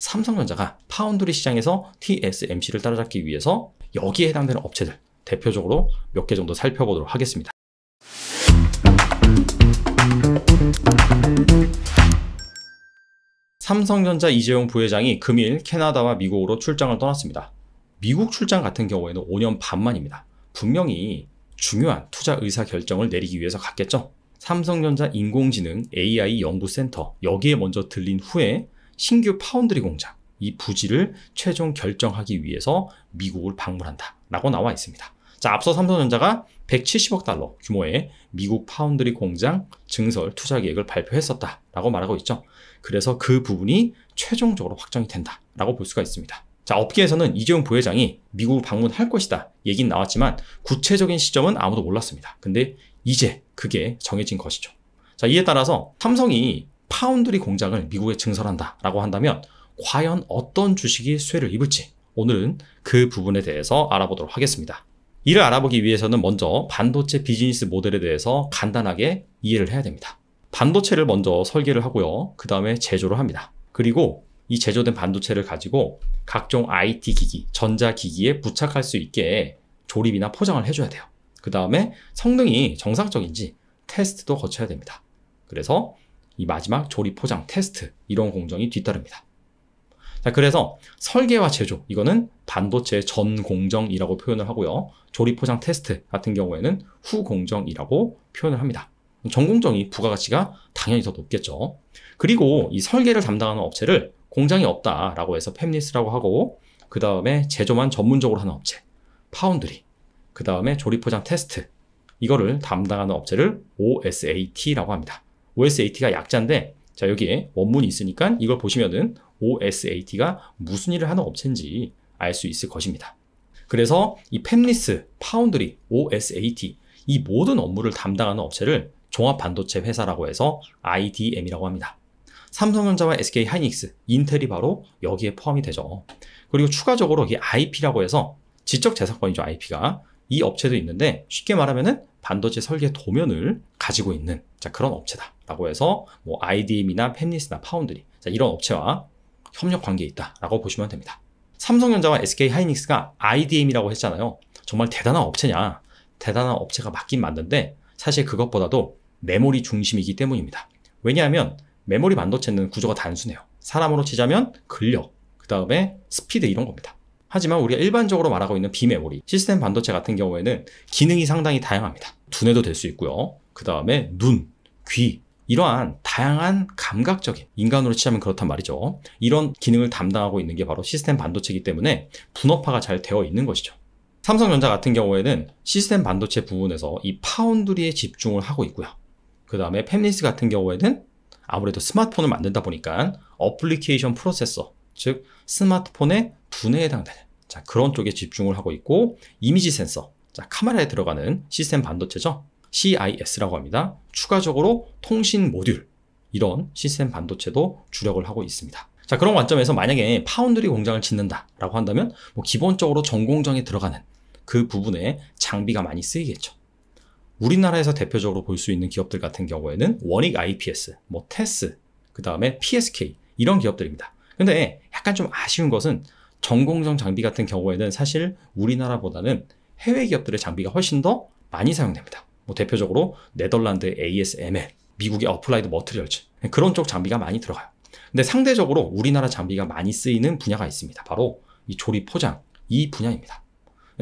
삼성전자가 파운드리 시장에서 TSMC를 따라잡기 위해서 여기에 해당되는 업체들 대표적으로 몇 개 정도 살펴보도록 하겠습니다. 삼성전자 이재용 부회장이 금일 캐나다와 미국으로 출장을 떠났습니다. 미국 출장 같은 경우에는 5년 반 만입니다. 분명히 중요한 투자 의사결정을 내리기 위해서 갔겠죠. 삼성전자 인공지능 AI 연구센터 여기에 먼저 들린 후에 신규 파운드리 공장 이 부지를 최종 결정하기 위해서 미국을 방문한다 라고 나와 있습니다. 자, 앞서 삼성전자가 170억 달러 규모의 미국 파운드리 공장 증설 투자 계획을 발표했었다 라고 말하고 있죠. 그래서 그 부분이 최종적으로 확정이 된다 라고 볼 수가 있습니다. 자, 업계에서는 이재용 부회장이 미국 방문할 것이다 얘기는 나왔지만 구체적인 시점은 아무도 몰랐습니다. 근데 이제 그게 정해진 것이죠. 자, 이에 따라서 삼성이 파운드리 공장을 미국에 증설한다 라고 한다면 과연 어떤 주식이 수혜를 입을지 오늘은 그 부분에 대해서 알아보도록 하겠습니다. 이를 알아보기 위해서는 먼저 반도체 비즈니스 모델에 대해서 간단하게 이해를 해야 됩니다. 반도체를 먼저 설계를 하고요. 그 다음에 제조를 합니다. 그리고 이 제조된 반도체를 가지고 각종 IT 기기, 전자기기에 부착할 수 있게 조립이나 포장을 해줘야 돼요. 그 다음에 성능이 정상적인지 테스트도 거쳐야 됩니다. 그래서 이 마지막 조립 포장 테스트 이런 공정이 뒤따릅니다. 자, 그래서 설계와 제조 이거는 반도체 전 공정이라고 표현을 하고요. 조립 포장 테스트 같은 경우에는 후 공정이라고 표현을 합니다. 전 공정이 부가가치가 당연히 더 높겠죠. 그리고 이 설계를 담당하는 업체를 공장이 없다라고 해서 팹리스라고 하고 그 다음에 제조만 전문적으로 하는 업체 파운드리 그 다음에 조립 포장 테스트 이거를 담당하는 업체를 OSAT라고 합니다. OSAT가 약자인데 자, 여기에 원문이 있으니까 이걸 보시면은 OSAT가 무슨 일을 하는 업체인지 알 수 있을 것입니다. 그래서 이 팹리스, 파운드리, OSAT 이 모든 업무를 담당하는 업체를 종합반도체 회사라고 해서 IDM이라고 합니다. 삼성전자와 SK하이닉스, 인텔이 바로 여기에 포함이 되죠. 그리고 추가적으로 이 IP라고 해서 지적재산권이죠. IP가 이 업체도 있는데 쉽게 말하면은 반도체 설계 도면을 가지고 있는 자, 그런 업체다라고 해서 뭐 IDM이나 팹리스나 파운드리 자, 이런 업체와 협력 관계에 있다라고 보시면 됩니다. 삼성전자와 SK하이닉스가 IDM이라고 했잖아요. 정말 대단한 업체냐? 대단한 업체가 맞긴 맞는데 사실 그것보다도 메모리 중심이기 때문입니다. 왜냐하면 메모리 반도체는 구조가 단순해요. 사람으로 치자면 근력, 그 다음에 스피드 이런 겁니다. 하지만 우리가 일반적으로 말하고 있는 비메모리, 시스템 반도체 같은 경우에는 기능이 상당히 다양합니다. 두뇌도 될 수 있고요. 그 다음에 눈, 귀 이러한 다양한 감각적인 인간으로 치자면 그렇단 말이죠. 이런 기능을 담당하고 있는 게 바로 시스템 반도체이기 때문에 분업화가 잘 되어 있는 것이죠. 삼성전자 같은 경우에는 시스템 반도체 부분에서 이 파운드리에 집중을 하고 있고요. 그 다음에 팹리스 같은 경우에는 아무래도 스마트폰을 만든다 보니까 어플리케이션 프로세서, 즉 스마트폰의 두뇌에 해당되는 자, 그런 쪽에 집중을 하고 있고 이미지 센서, 자, 카메라에 들어가는 시스템 반도체죠. CIS라고 합니다. 추가적으로 통신 모듈, 이런 시스템 반도체도 주력을 하고 있습니다. 자, 그런 관점에서 만약에 파운드리 공장을 짓는다라고 한다면 뭐 기본적으로 전공정에 들어가는 그 부분에 장비가 많이 쓰이겠죠. 우리나라에서 대표적으로 볼 수 있는 기업들 같은 경우에는 원익 IPS, 뭐 테스, 그 다음에 PSK 이런 기업들입니다. 근데 약간 좀 아쉬운 것은 전공정 장비 같은 경우에는 사실 우리나라보다는 해외 기업들의 장비가 훨씬 더 많이 사용됩니다. 뭐 대표적으로 네덜란드 ASML, 미국의 어플라이드 머티리얼즈 그런 쪽 장비가 많이 들어가요. 근데 상대적으로 우리나라 장비가 많이 쓰이는 분야가 있습니다. 바로 이 조립 포장 이 분야입니다.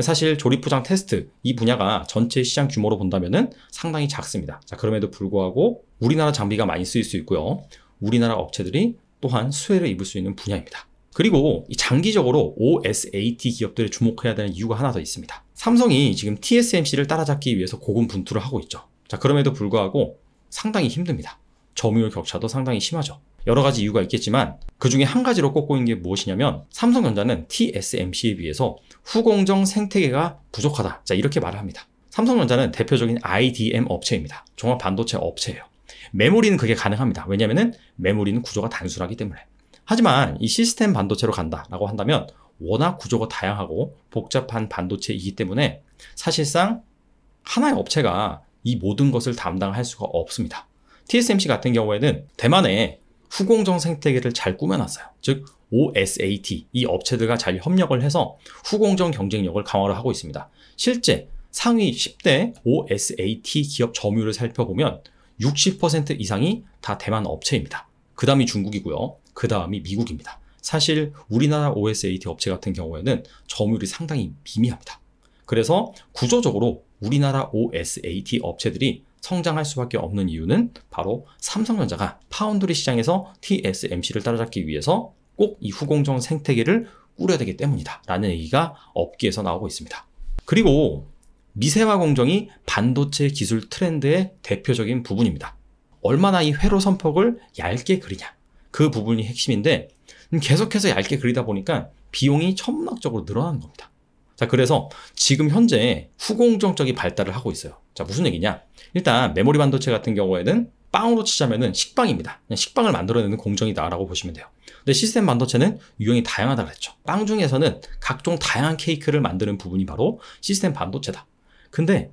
사실 조립 포장 테스트 이 분야가 전체 시장 규모로 본다면은 상당히 작습니다. 자, 그럼에도 불구하고 우리나라 장비가 많이 쓰일 수 있고요. 우리나라 업체들이 또한 수혜를 입을 수 있는 분야입니다. 그리고 이 장기적으로 OSAT 기업들에 주목해야 되는 이유가 하나 더 있습니다. 삼성이 지금 TSMC를 따라잡기 위해서 고군분투를 하고 있죠. 자, 그럼에도 불구하고 상당히 힘듭니다. 점유율 격차도 상당히 심하죠. 여러 가지 이유가 있겠지만 그 중에 한 가지로 꼽고 있는 게 무엇이냐면 삼성전자는 TSMC에 비해서 후공정 생태계가 부족하다. 자, 이렇게 말을 합니다. 삼성전자는 대표적인 IDM 업체입니다. 종합 반도체 업체예요. 메모리는 그게 가능합니다. 왜냐하면 메모리는 구조가 단순하기 때문에. 하지만 이 시스템 반도체로 간다라고 한다면 워낙 구조가 다양하고 복잡한 반도체이기 때문에 사실상 하나의 업체가 이 모든 것을 담당할 수가 없습니다. TSMC 같은 경우에는 대만에 후공정 생태계를 잘 꾸며놨어요. 즉 OSAT, 이 업체들과 잘 협력을 해서 후공정 경쟁력을 강화를 하고 있습니다. 실제 상위 10대 OSAT 기업 점유율을 살펴보면 60% 이상이 다 대만 업체입니다. 그 다음이 중국이고요. 그 다음이 미국입니다. 사실 우리나라 OSAT 업체 같은 경우에는 점유율이 상당히 미미합니다. 그래서 구조적으로 우리나라 OSAT 업체들이 성장할 수밖에 없는 이유는 바로 삼성전자가 파운드리 시장에서 TSMC를 따라잡기 위해서 꼭 이 후공정 생태계를 꾸려야 되기 때문이다 라는 얘기가 업계에서 나오고 있습니다. 그리고 미세화 공정이 반도체 기술 트렌드의 대표적인 부분입니다. 얼마나 이 회로 선폭을 얇게 그리냐, 그 부분이 핵심인데 계속해서 얇게 그리다 보니까 비용이 천문학적으로 늘어나는 겁니다. 자, 그래서 지금 현재 후공정 쪽이 발달을 하고 있어요. 자, 무슨 얘기냐? 일단 메모리 반도체 같은 경우에는 빵으로 치자면은 식빵입니다. 그냥 식빵을 만들어내는 공정이다라고 보시면 돼요. 근데 시스템 반도체는 유형이 다양하다고 했죠. 빵 중에서는 각종 다양한 케이크를 만드는 부분이 바로 시스템 반도체다. 근데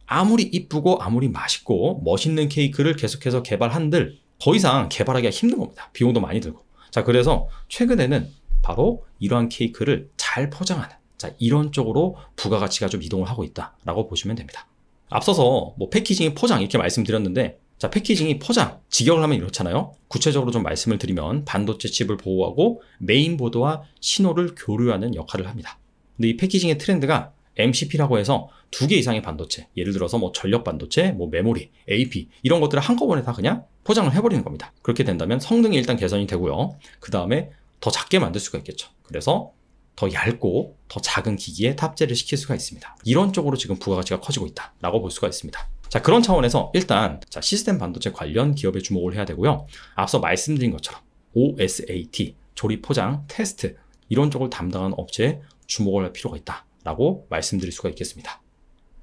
아무리 이쁘고 아무리 맛있고 멋있는 케이크를 계속해서 개발한들 더 이상 개발하기가 힘든 겁니다. 비용도 많이 들고. 자, 그래서 최근에는 바로 이러한 케이크를 잘 포장하는, 자, 이런 쪽으로 부가가치가 좀 이동을 하고 있다라고 보시면 됩니다. 앞서서 뭐 패키징, 포장 이렇게 말씀드렸는데, 자, 패키징이 포장, 직역을 하면 이렇잖아요. 구체적으로 좀 말씀을 드리면 반도체 칩을 보호하고 메인보드와 신호를 교류하는 역할을 합니다. 근데 이 패키징의 트렌드가 MCP라고 해서 2개 이상의 반도체, 예를 들어서 뭐 전력 반도체, 뭐 메모리, AP 이런 것들을 한꺼번에 다 그냥 포장을 해버리는 겁니다. 그렇게 된다면 성능이 일단 개선이 되고요. 그 다음에 더 작게 만들 수가 있겠죠. 그래서 더 얇고 더 작은 기기에 탑재를 시킬 수가 있습니다. 이런 쪽으로 지금 부가가치가 커지고 있다라고 볼 수가 있습니다. 자, 그런 차원에서 일단 시스템 반도체 관련 기업에 주목을 해야 되고요. 앞서 말씀드린 것처럼 OSAT, 조립, 포장, 테스트 이런 쪽을 담당하는 업체에 주목을 할 필요가 있다라고 말씀드릴 수가 있겠습니다.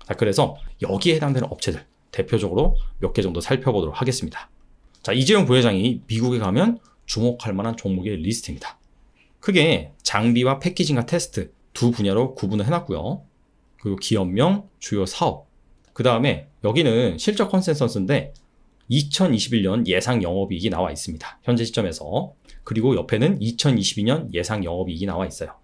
자, 그래서 여기에 해당되는 업체들 대표적으로 몇 개 정도 살펴보도록 하겠습니다. 자, 이재용 부회장이 미국에 가면 주목할 만한 종목의 리스트입니다. 크게 장비와 패키징과 테스트 두 분야로 구분을 해놨고요. 그리고 기업명, 주요 사업, 그 다음에 여기는 실적 컨센서스인데 2021년 예상 영업이익이 나와 있습니다. 현재 시점에서. 그리고 옆에는 2022년 예상 영업이익이 나와 있어요.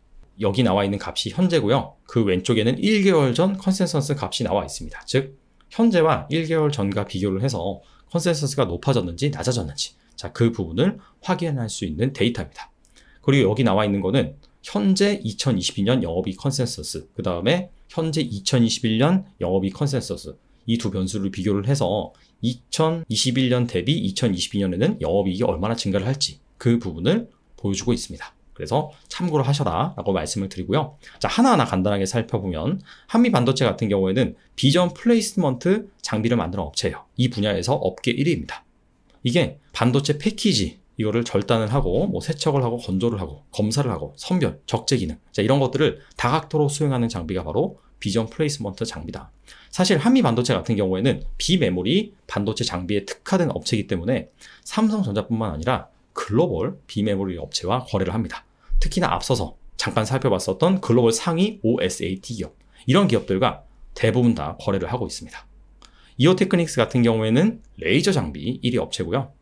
여기 나와 있는 값이 현재고요. 그 왼쪽에는 1개월 전 컨센서스 값이 나와 있습니다. 즉 현재와 1개월 전과 비교를 해서 컨센서스가 높아졌는지 낮아졌는지, 자, 그 부분을 확인할 수 있는 데이터입니다. 그리고 여기 나와 있는 거는 현재 2022년 영업이익 컨센서스, 그 다음에 현재 2021년 영업이익 컨센서스, 이 두 변수를 비교를 해서 2021년 대비 2022년에는 영업이익이 얼마나 증가를 할지 그 부분을 보여주고 있습니다. 그래서 참고를 하셔라 라고 말씀을 드리고요. 자, 하나하나 간단하게 살펴보면 한미반도체 같은 경우에는 비전 플레이스먼트 장비를 만드는 업체예요. 이 분야에서 업계 1위입니다. 이게 반도체 패키지 이거를 절단을 하고 뭐 세척을 하고 건조를 하고 검사를 하고 선별, 적재 기능, 자, 이런 것들을 다각도로 수행하는 장비가 바로 비전 플레이스먼트 장비다. 사실 한미반도체 같은 경우에는 비메모리 반도체 장비에 특화된 업체이기 때문에 삼성전자뿐만 아니라 글로벌 비메모리 업체와 거래를 합니다. 특히나 앞서서 잠깐 살펴봤었던 글로벌 상위 OSAT 기업, 이런 기업들과 대부분 다 거래를 하고 있습니다. 이오테크닉스 같은 경우에는 레이저 장비 1위 업체고요.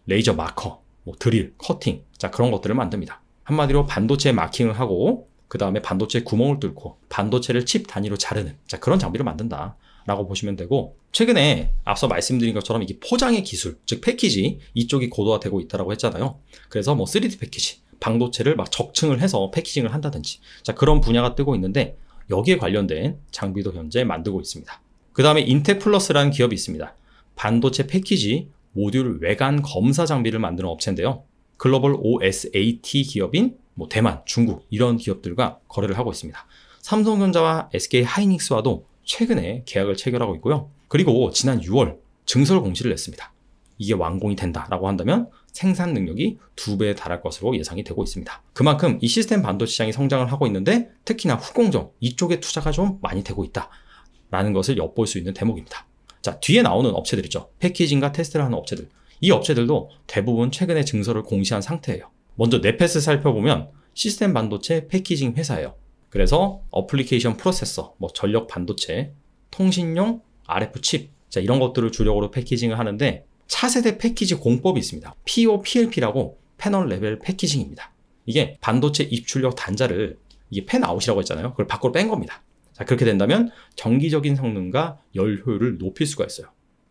레이저 마커, 뭐 드릴, 커팅, 자, 그런 것들을 만듭니다. 한마디로 반도체 마킹을 하고 그 다음에 반도체 구멍을 뚫고 반도체를 칩 단위로 자르는, 자, 그런 장비를 만든다 라고 보시면 되고, 최근에 앞서 말씀드린 것처럼 이게 포장의 기술, 즉 패키지 이쪽이 고도화되고 있다고 했잖아요. 그래서 뭐 3D 패키지, 반도체를 막 적층을 해서 패키징을 한다든지, 자, 그런 분야가 뜨고 있는데 여기에 관련된 장비도 현재 만들고 있습니다. 그 다음에 인텍플러스라는 기업이 있습니다. 반도체 패키지 모듈 외관 검사 장비를 만드는 업체인데요. 글로벌 OSAT 기업인 뭐 대만, 중국 이런 기업들과 거래를 하고 있습니다. 삼성전자와 SK 하이닉스와도 최근에 계약을 체결하고 있고요. 그리고 지난 6월 증설 공시를 냈습니다. 이게 완공이 된다라고 한다면 생산 능력이 2배에 달할 것으로 예상이 되고 있습니다. 그만큼 이 시스템 반도체 시장이 성장을 하고 있는데 특히나 후공정 이쪽에 투자가 좀 많이 되고 있다라는 것을 엿볼 수 있는 대목입니다. 자, 뒤에 나오는 업체들이죠. 패키징과 테스트를 하는 업체들. 이 업체들도 대부분 최근에 증설을 공시한 상태예요. 먼저 네페스 살펴보면 시스템 반도체 패키징 회사예요. 그래서 어플리케이션 프로세서, 뭐 전력 반도체, 통신용 RF 칩, 자, 이런 것들을 주력으로 패키징을 하는데 차세대 패키지 공법이 있습니다. POPLP라고 패널 레벨 패키징입니다. 이게 반도체 입출력 단자를 이게 팬아웃이라고 했잖아요. 그걸 밖으로 뺀 겁니다. 자, 그렇게 된다면 정기적인 성능과 열 효율을 높일 수가 있어요.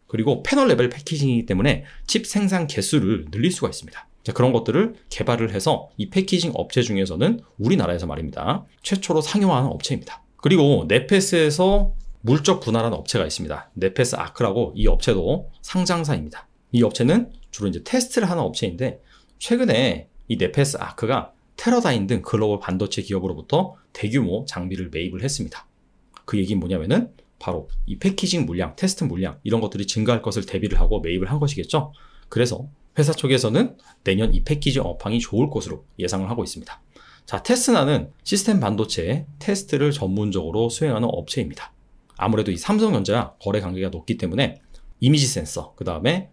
그리고 패널 레벨 패키징이기 때문에 칩 생산 개수를 늘릴 수가 있습니다. 자, 그런 것들을 개발을 해서 이 패키징 업체 중에서는 우리나라에서 말입니다. 최초로 상용화하는 업체입니다. 그리고 네페스에서 물적 분할하는 업체가 있습니다. 네페스 아크라고 이 업체도 상장사입니다. 이 업체는 주로 이제 테스트를 하는 업체인데 최근에 이 네페스 아크가 테러다인 등 글로벌 반도체 기업으로부터 대규모 장비를 매입을 했습니다. 그 얘기는 뭐냐면은 바로 이 패키징 물량, 테스트 물량 이런 것들이 증가할 것을 대비를 하고 매입을 한 것이겠죠. 그래서 회사 쪽에서는 내년 이 패키징 업황이 좋을 것으로 예상을 하고 있습니다. 자, 테스나는 시스템 반도체 테스트를 전문적으로 수행하는 업체입니다. 아무래도 이 삼성전자 거래 관계가 높기 때문에 이미지 센서, 그 다음에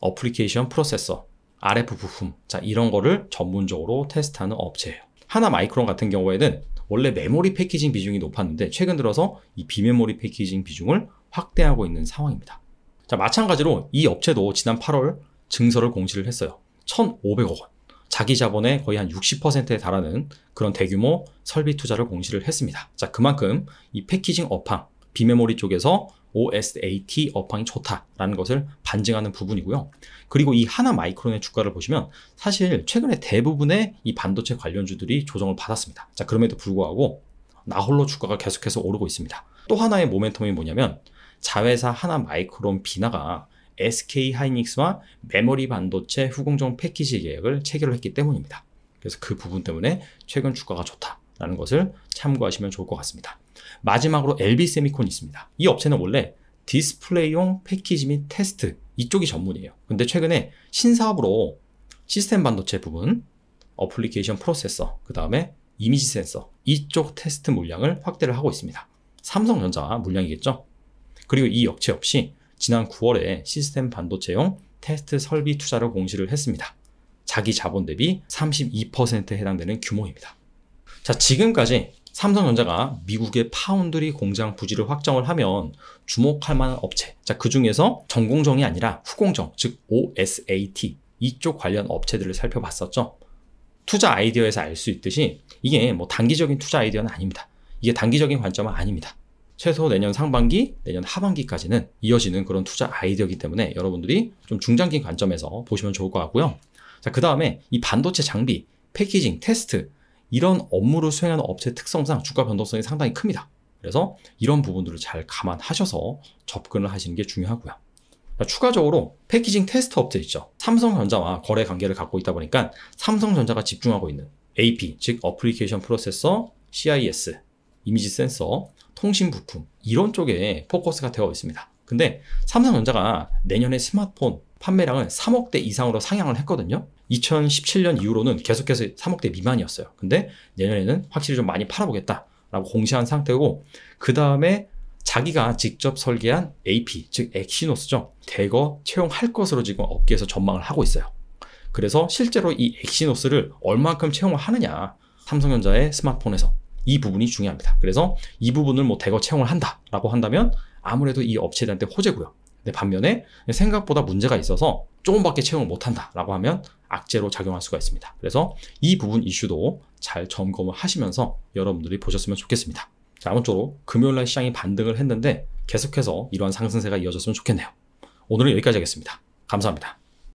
어플리케이션 프로세서, RF 부품, 자, 이런 거를 전문적으로 테스트하는 업체예요. 하나 마이크론 같은 경우에는 원래 메모리 패키징 비중이 높았는데 최근 들어서 이 비메모리 패키징 비중을 확대하고 있는 상황입니다. 자, 마찬가지로 이 업체도 지난 8월 증서를 공시를 했어요. 1,500억 원. 자기 자본의 거의 한 60%에 달하는 그런 대규모 설비 투자를 공시를 했습니다. 자, 그만큼 이 패키징 업황, 비메모리 쪽에서 OSAT 업황이 좋다라는 것을 반증하는 부분이고요. 그리고 이 하나 마이크론의 주가를 보시면 사실 최근에 대부분의 이 반도체 관련주들이 조정을 받았습니다. 자, 그럼에도 불구하고 나홀로 주가가 계속해서 오르고 있습니다. 또 하나의 모멘텀이 뭐냐면 자회사 하나 마이크론 비나가 SK 하이닉스와 메모리 반도체 후공정 패키지 계약을 체결을 했기 때문입니다. 그래서 그 부분 때문에 최근 주가가 좋다라는 것을 참고하시면 좋을 것 같습니다. 마지막으로 LB세미콘이 있습니다. 이 업체는 원래 디스플레이용 패키지 및 테스트 이쪽이 전문이에요. 근데 최근에 신사업으로 시스템 반도체 부분, 어플리케이션 프로세서, 그 다음에 이미지 센서 이쪽 테스트 물량을 확대를 하고 있습니다. 삼성전자 물량이겠죠. 그리고 이 업체 역시 지난 9월에 시스템 반도체용 테스트 설비 투자를 공시를 했습니다. 자기 자본 대비 32%에 해당되는 규모입니다. 자, 지금까지 삼성전자가 미국의 파운드리 공장 부지를 확정을 하면 주목할 만한 업체, 자, 그 중에서 전공정이 아니라 후공정, 즉 OSAT 이쪽 관련 업체들을 살펴봤었죠. 투자 아이디어에서 알 수 있듯이 이게 뭐 단기적인 투자 아이디어는 아닙니다. 이게 단기적인 관점은 아닙니다. 최소 내년 상반기, 내년 하반기까지는 이어지는 그런 투자 아이디어이기 때문에 여러분들이 좀 중장기 관점에서 보시면 좋을 것 같고요. 자, 그 다음에 이 반도체 장비, 패키징, 테스트 이런 업무를 수행하는 업체 특성상 주가 변동성이 상당히 큽니다. 그래서 이런 부분들을 잘 감안하셔서 접근을 하시는 게 중요하고요. 자, 추가적으로 패키징 테스트 업체 있죠. 삼성전자와 거래 관계를 갖고 있다 보니까 삼성전자가 집중하고 있는 AP, 즉 어플리케이션 프로세서, CIS, 이미지 센서, 통신 부품 이런 쪽에 포커스가 되어 있습니다. 근데 삼성전자가 내년에 스마트폰 판매량을 3억대 이상으로 상향을 했거든요. 2017년 이후로는 계속해서 3억대 미만이었어요. 근데 내년에는 확실히 좀 많이 팔아보겠다라고 공시한 상태고, 그 다음에 자기가 직접 설계한 AP, 즉 엑시노스죠. 대거 채용할 것으로 지금 업계에서 전망을 하고 있어요. 그래서 실제로 이 엑시노스를 얼만큼 채용을 하느냐, 삼성전자의 스마트폰에서 이 부분이 중요합니다. 그래서 이 부분을 뭐 대거 채용을 한다라고 한다면 아무래도 이 업체들한테 호재고요. 근데 반면에 생각보다 문제가 있어서 조금밖에 채용을 못한다라고 하면 악재로 작용할 수가 있습니다. 그래서 이 부분 이슈도 잘 점검을 하시면서 여러분들이 보셨으면 좋겠습니다. 자, 아무쪼록 금요일날 시장이 반등을 했는데 계속해서 이러한 상승세가 이어졌으면 좋겠네요. 오늘은 여기까지 하겠습니다. 감사합니다.